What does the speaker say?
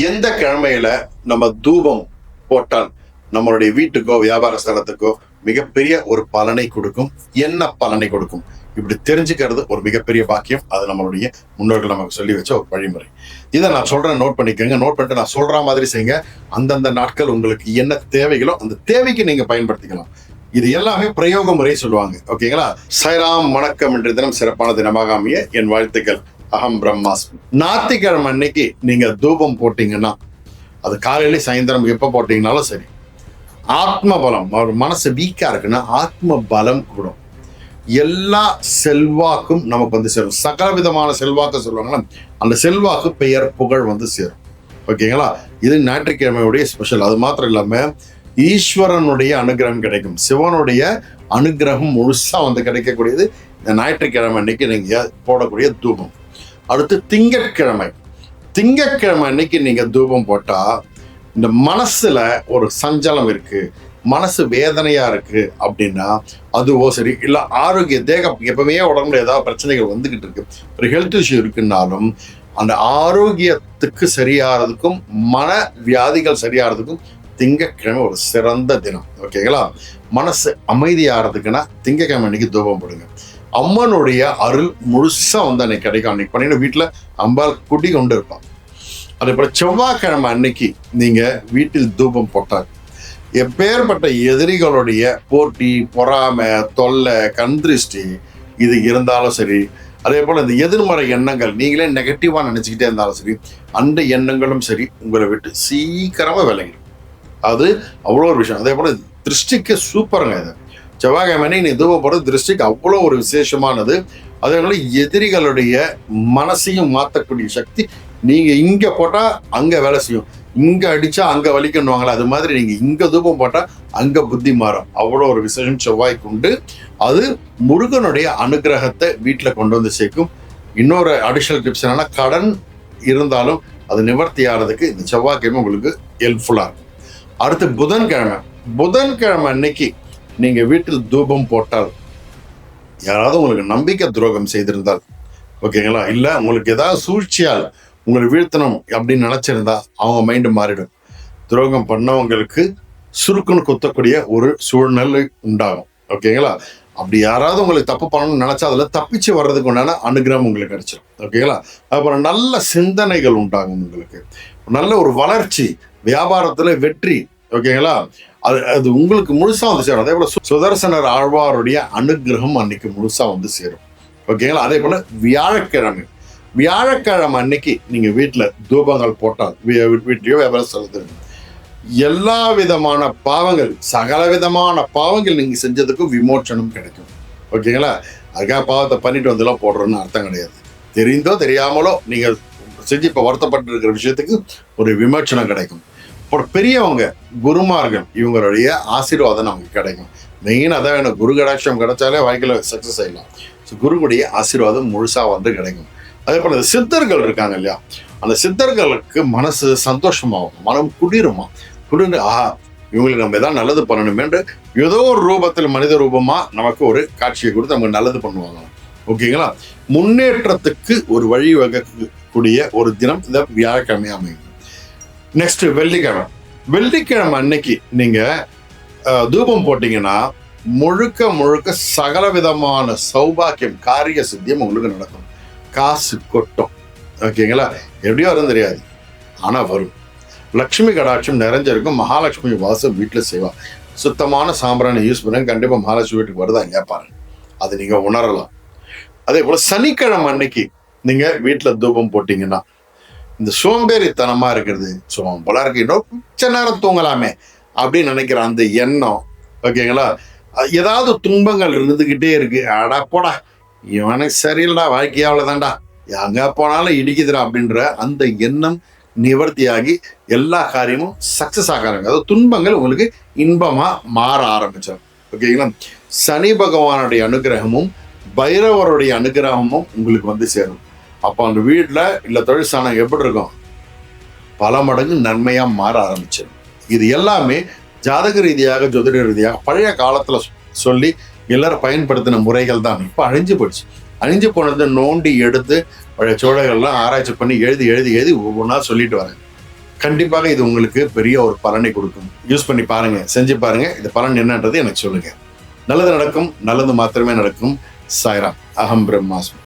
எந்த கிழமையில நம்ம தூபம் போட்டால் நம்மளுடைய வீட்டுக்கோ வியாபார ஸ்தலத்துக்கோ மிகப்பெரிய ஒரு பலனை கொடுக்கும், என்ன பலனை கொடுக்கும், இப்படி தெரிஞ்சுக்கிறது ஒரு மிகப்பெரிய பாக்கியம். அது நம்மளுடைய முன்னோர்கள் நமக்கு சொல்லி வச்ச ஒரு வழிமுறை. இதை நான் சொல்றேன், நோட் பண்ணிக்கோங்க. நோட் பண்ணிட்டு நான் சொல்ற மாதிரி செய்யுங்க. அந்தந்த நாட்கள் உங்களுக்கு என்ன தேவைகளோ அந்த தேவைக்கு நீங்க பயன்படுத்திக்கலாம். இது எல்லாமே பிரயோக முறை சொல்லுவாங்க. ஓகேங்களா? சாய்ராம். வணக்கம். இன்றைய தினம் சிறப்பான தினமாக அமைய என் வாழ்த்துக்கள். அகம் பிரம்மாஸ்மி. ஞாயிற்றுக்கிழமை அன்னைக்கு நீங்க தூபம் போட்டீங்கன்னா, அது காலையில சாயந்தரம் எப்ப போட்டீங்கன்னாலும் சரி, ஆத்ம பலம், ஒரு மனசு வீக்கா இருக்குன்னா ஆத்ம பலம் கூடும். எல்லா செல்வாக்கும் நமக்கு வந்து சேரும். சகல விதமான செல்வாக்கு சொல்லுவாங்களா, அந்த செல்வாக்கு பெயர் புகழ் வந்து சேரும். ஓகேங்களா? இது ஞாயிற்றுக்கிழமையுடைய ஸ்பெஷல். அது மாத்திரம் இல்லாம ஈஸ்வரனுடைய அனுகிரகம் கிடைக்கும். சிவனுடைய அனுகிரகம் முழுசா வந்து கிடைக்கக்கூடியது இந்த ஞாயிற்றுக்கிழமை அன்னைக்கு நீங்க போடக்கூடிய தூபம். அடுத்து திங்கட்கிழமை அன்னைக்கு நீங்க தூபம் போட்டா, இந்த மனசுல ஒரு சஞ்சலம் இருக்கு, மனசு வேதனையா இருக்கு அப்படின்னா அதுவோ சரி, இல்லை ஆரோக்கிய தேகம் எப்பவுமே உடம்புல ஏதாவது பிரச்சனைகள் வந்துகிட்டு இருக்கு, ஒரு ஹெல்த் இஷ்யூ இருக்குன்னாலும் அந்த ஆரோக்கியத்துக்கு சரியாகிறதுக்கும் மன வியாதிகள் சரியாகிறதுக்கும் திங்கட்கிழமை ஒரு சிறந்த தினம். ஓகேங்களா? மனசு அமைதியாகிறதுக்குன்னா திங்கட்கிழமை அன்னைக்கு தூபம் போடுங்க. அம்மனுடைய அருள் முழுசா வந்து அன்னைக்கு கிடைக்கும். அன்னைக்கு பண்ணீங்கன்னா வீட்டுல அம்பாள் குடி கொண்டு இருப்பான். அதே போல செவ்வாய்க்கிழமை அன்னைக்கு நீங்க வீட்டில் தூபம் போட்டால் எப்பேற்பட்ட எதிரிகளுடைய போட்டி, பொறாமை, தொல்லை, கண்திருஷ்டி இது இருந்தாலும் சரி, அதே போல இந்த எதிர்மறை எண்ணங்கள் நீங்களே நெகட்டிவா நினைச்சுக்கிட்டே இருந்தாலும் சரி, அந்த எண்ணங்களும் சரி உங்களை விட்டு சீக்கிரமா விலகிடும். அது அவ்வளோ ஒரு விஷயம். அதே போல திருஷ்டிக்கு சூப்பருங்க. இது செவ்வாய்க்கிழமை நீ தூபம் போடுறது திருஷ்டிக்கு அவ்வளோ ஒரு விசேஷமானது. அதே போல எதிரிகளுடைய மனசையும் மாற்றக்கூடிய சக்தி. நீங்க இங்க போட்டா அங்க வேலை செய்யும், இங்க அடிச்சா அங்க வலிக்கணுவாங்களா, அது மாதிரி நீங்க இங்க தூபம் போட்டா அங்க புத்தி மாறும். அவ்வளோ ஒரு விசேஷம் செவ்வாய்க்கு உண்டு. அது முருகனுடைய அனுகிரகத்தை வீட்டுல கொண்டு வந்து சேர்க்கும். இன்னொரு அடிஷனல் டிப்ஸ் என்னன்னா, கடன் இருந்தாலும் அது நிவர்த்தி ஆகிறதுக்கு இந்த செவ்வாய்க்கிழமை உங்களுக்கு ஹெல்ப்ஃபுல்லா இருக்கும். அடுத்து புதன்கிழமை அன்னைக்கு நீங்க வீட்டில் தூபம் போட்டால், யாராவது உங்களுக்கு நம்பிக்கை துரோகம் செய்திருந்தால், ஓகேங்களா, இல்ல உங்களுக்கு ஏதாவது சூழ்ச்சியால் உங்களை வீழ்த்தணும் அப்படின்னு நினைச்சிருந்தா அவங்க மைண்டு மாறிடும். துரோகம் பண்ணவங்களுக்கு சுருக்குன்னு குத்தக்கூடிய ஒரு சூழ்நிலை உண்டாகும். ஓகேங்களா? அப்படி யாராவது உங்களுக்கு தப்பு பண்ணணும்னு நினைச்சா அதுல தப்பிச்சு வர்றதுக்கு உண்டான அனுகிரகம் உங்களுக்கு கிடைச்சிடும். ஓகேங்களா? அப்புறம் நல்ல சிந்தனைகள் உண்டாகும், உங்களுக்கு நல்ல ஒரு வளர்ச்சி, வியாபாரத்துல வெற்றி. ஓகேங்களா? அது உங்களுக்கு முழுசா வந்து சேரும். அதே போல சுதர்சனர் ஆழ்வாருடைய அனுகிரகம் அன்னைக்கு முழுசா வந்து சேரும். ஓகேங்களா? அதே போல வியாழக்கிழமை அன்னைக்கு நீங்க வீட்டுல தூபங்கள் போட்டால், வீட்லயோ வியாபார ஸ்தலத்திலும், எல்லா விதமான பாவங்கள், சகல விதமான பாவங்கள் நீங்க செஞ்சதுக்கும் விமோச்சனம் கிடைக்கும். ஓகேங்களா? அதுக்காக பாவத்தை பண்ணிட்டு வந்தெல்லாம் போடுறோன்னு அர்த்தம் கிடையாது. தெரிந்தோ தெரியாமலோ நீங்க செஞ்சு இப்ப வருத்தப்பட்டு இருக்கிற விஷயத்துக்கு ஒரு விமோச்சனம் கிடைக்கும். அப்புறம் பெரியவங்க, குருமார்கள், இவங்களுடைய ஆசீர்வாதம் நமக்கு கிடைக்கும். மெயின் அதான் வேணும். குரு கடாட்சம் கிடைச்சாலே வாழ்க்கையில சக்சஸ் ஆயிடலாம். குருவுடைய ஆசீர்வாதம் முழுசா வந்து கிடைக்கும். அதே போல சித்தர்கள் இருக்காங்க இல்லையா, அந்த சித்தர்களுக்கு மனசு சந்தோஷமாகும், மனம் குளிருமா, இவங்களுக்கு நம்ம எதாவது நல்லது பண்ணணும் என்று ஏதோ ஒரு ரூபத்தில், மனித ரூபமா நமக்கு ஒரு காட்சியை கொடுத்து நமக்கு நல்லது பண்ணுவாங்க. ஓகேங்களா? முன்னேற்றத்துக்கு ஒரு வழி வகுக்கக்கூடிய ஒரு தினம் இந்த வியாழக்கிழமை அமையும். நெக்ஸ்ட் வெள்ளிக்கிழமை அன்னைக்கு நீங்க தூபம் போட்டீங்கன்னா முழுக்க சகல விதமான சௌபாக்கியம், காரிய சித்தியம் உங்களுக்கு நடக்கும். காசு கொட்டும். ஓகேங்களா? எப்படியோ வரும் தெரியாது, ஆனா வரும். லட்சுமி கடாட்சம் நிறைஞ்சிருக்கும். மகாலட்சுமி வாசம் வீட்டுல செய்வா. சுத்தமான சாம்பிராணி யூஸ் பண்ணுங்க, கண்டிப்பா மகாலட்சுமி வீட்டுக்கு வருதா இல்லையா பாருங்க, அது நீங்க உணரலாம். அதே போல சனிக்கிழமை அன்னைக்கு நீங்க வீட்டுல தூபம் போட்டீங்கன்னா, இந்த சோம்பேறித்தனமா இருக்கிறது, சோம் போல இருக்கு, இன்னும் கொஞ்ச நேரம் தூங்கலாமே அப்படின்னு நினைக்கிற அந்த எண்ணம், ஓகேங்களா, ஏதாவது துன்பங்கள் இருந்துகிட்டே இருக்கு, அடா போடா இவனுக்கு சரியில்லடா, வாழ்க்கையாவில் தான்டா, எங்க போனாலும் இடிக்குதுடா அப்படின்ற அந்த எண்ணம் நிவர்த்தியாகி எல்லா காரியமும் சக்சஸ் ஆக ஆரம்பிக்கும். அதாவது துன்பங்கள் உங்களுக்கு இன்பமா மாற ஆரம்பிச்சிடும். ஓகேங்களா? சனி பகவானுடைய அனுகிரகமும் பைரவருடைய அனுகிரகமும் உங்களுக்கு வந்து சேரும். அப்போ அந்த வீட்டில் இல்லை தொழிற்சாலம் எப்படி இருக்கும், பல மடங்கு நன்மையா மாற ஆரம்பிச்சிடும். இது எல்லாமே ஜாதக ரீதியாக, ஜோதிட ரீதியாக பழைய காலத்துல சொல்லி எல்லாரும் பயன்படுத்தின முறைகள் தான். இப்போ அழிஞ்சு போயிடுச்சு. அழிஞ்சு போனதை நோண்டி எடுத்து பழைய சோழர்கள்லாம் ஆராய்ச்சி பண்ணி எழுதி ஒவ்வொன்றா சொல்லிட்டு வரேன். கண்டிப்பாக இது உங்களுக்கு பெரிய ஒரு பலனை கொடுக்கும். யூஸ் பண்ணி பாருங்க, செஞ்சு பாருங்க. இது பலன் என்னன்றது எனக்கு சொல்லுங்க. நல்லது நடக்கும், நல்லது மாத்திரமே நடக்கும். சாய்ராம். அகம் பிரம்மாஸ்மி.